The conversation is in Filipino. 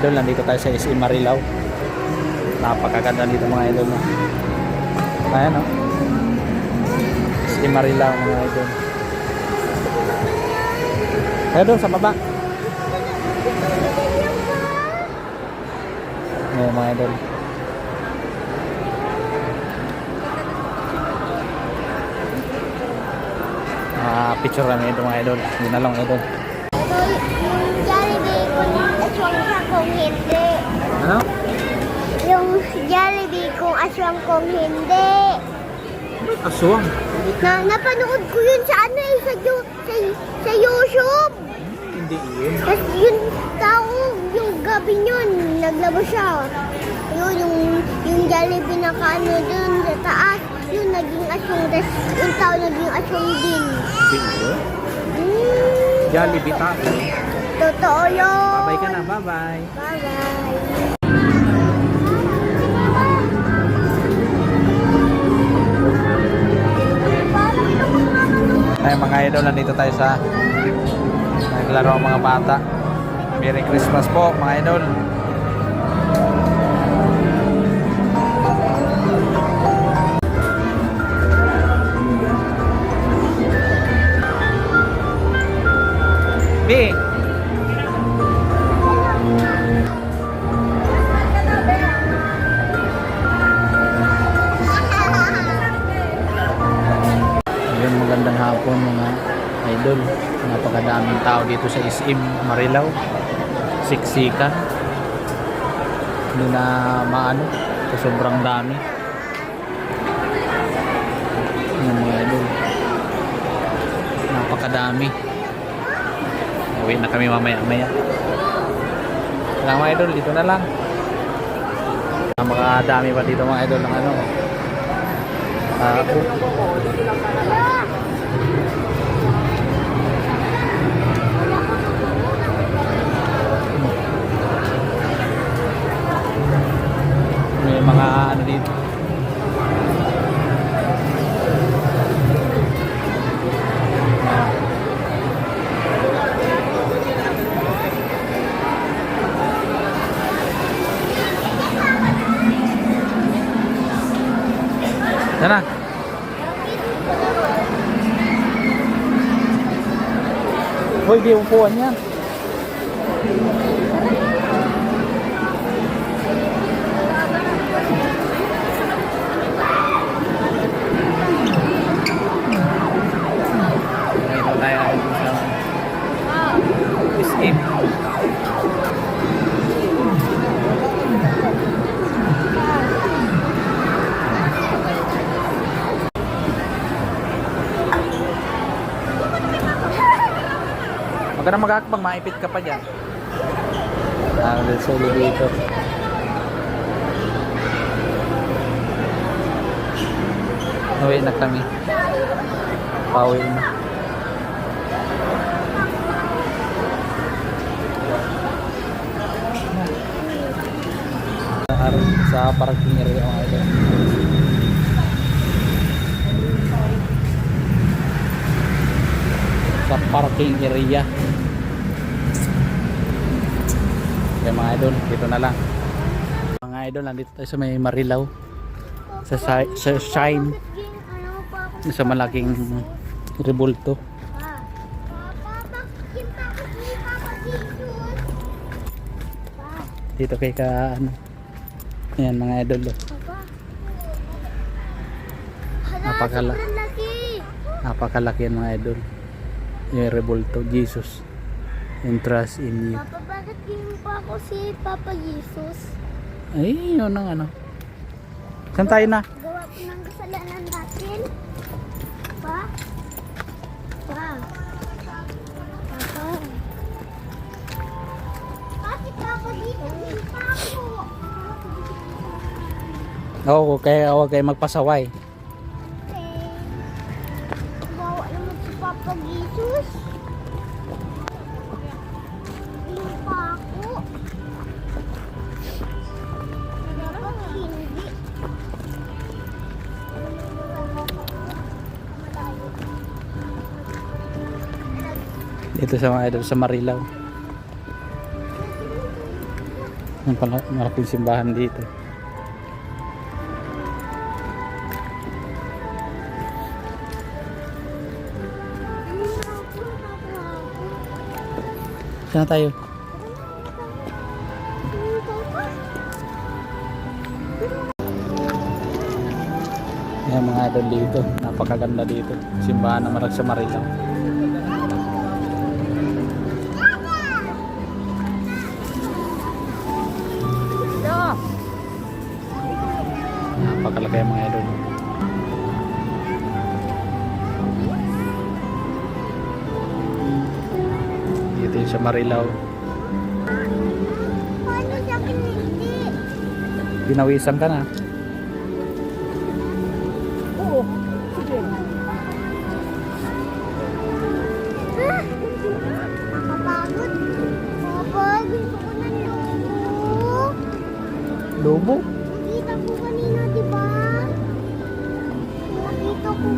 idol, nandito tayo sa SM Marilao. Napakaganda dito mga idol. Ayan o. SM Marilao mga idol. Kaya doon sa baba. Ayan mga idol. Picture kami ito mga idol. Hindi na lang idol. Yung Jollibee kung aswang siya kung hindi. Ano? Yung Jollibee kung aswang kung hindi. Aswang? Napanood ko yun sa ano eh, sa YouTube. Hindi yun. Tapos yun tao, yung gabi yun, naglabas siya. Yung Jollibee na kaano dun sa taas, yun naging aswang. Tapos yung tao naging aswang din. Hindi. Jollibee tayo. Totoo yun. Bye-bye ka na. Bye-bye. Bye-bye. Ay mga idol, nandito tayo sa naglaro ang mga bata. Merry Christmas po mga idol. B. Ayun, magandang hapon mga idol. Napakadaming tao dito sa SM Marilao. Siksikan. Hindi na maano. Sobrang dami. Ayun mga idol. Napakadami. Uwi na kami mamaya-maya. Mga idol, dito na lang. Makadami pa dito mga idol ng ano. May mga ano dito. Yan na. Hoy, di upuan yan. Ito tayo sa SM. Huwag ka na mag-akbang, maipit ka pa dyan. Let's say dito. Uwi na kami. Pauwi na. Sa parking area mga ito. Sa parking area. Okay mga idol, dito na lang. Mga idol, nandito tayo sa may Marilao. Sa Shine. Sa malaking rebulto. Dito kay ka ano. Ayan mga idol. Napakalaki yan mga idol. Yung rebulto, Jesus. And trust in you. Papa, bakit ganyan pa ako si Papa Jesus? Ay, yun ang ano. Saan tayo na? Gawa ko ng kasalanan natin. Pa? Pa? Papa? Bakit Papa dito? Hindi pa ako. Oo, kaya huwag kayo magpasaway. Gawa naman si Papa Jesus. Hindi pa ako. Dapat hindi. Dito sa mga idol sa Marilao. Yung pala, malaking simbahan dito. Saan na tayo? Yan mga idol dito. Napakaganda dito. Simbahan na Marag sa Marilao. Napakalagay mga idol. Dito yung sa Marilao. Paano sa akin hindi? Pinawisan ka na. Oo, sige. Nakapagod. Papa, gusto ko ng lobo. Lobo? Nakita ko kanina, di ba? Nakita ko